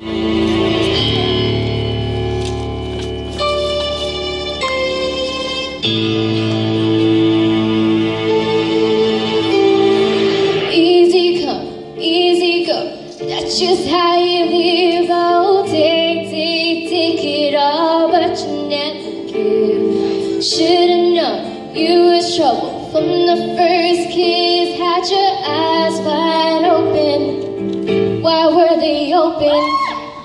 Easy come, easy go, that's just how you live. Oh, take it all, but you never give. Should've known you was trouble from the first kiss. Had your eyes wide open, why were they open?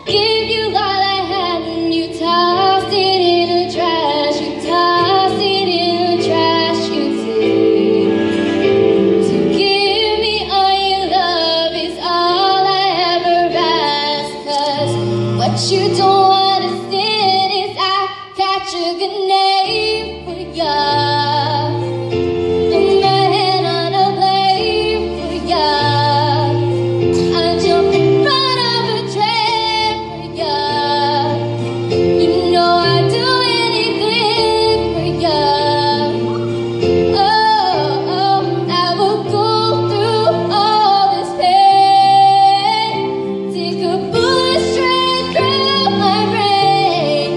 Give you all I had and you tossed it in the trash. You tossed it in the trash, you did. To give me all your love is all I ever ask. 'Cause what you don't understand is I got a good name for ya. Put my hand on a blade for ya. I jump in front of a train for ya. You know I'd do anything for ya. Oh, oh, I will go through all this pain. Take a bullet straight through my brain.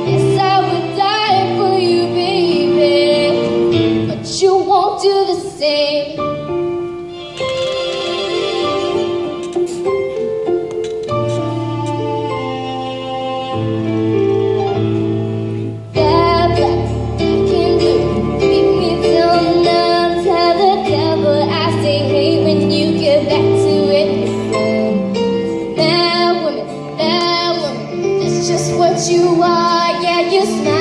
Yes, I would die for you, baby, but you won't do the same. Bad black, black and blue, beat me till I'm numb. Tell the devil I stay hate when you get back to it. Bad woman, that's just what you are. Yeah, you smile.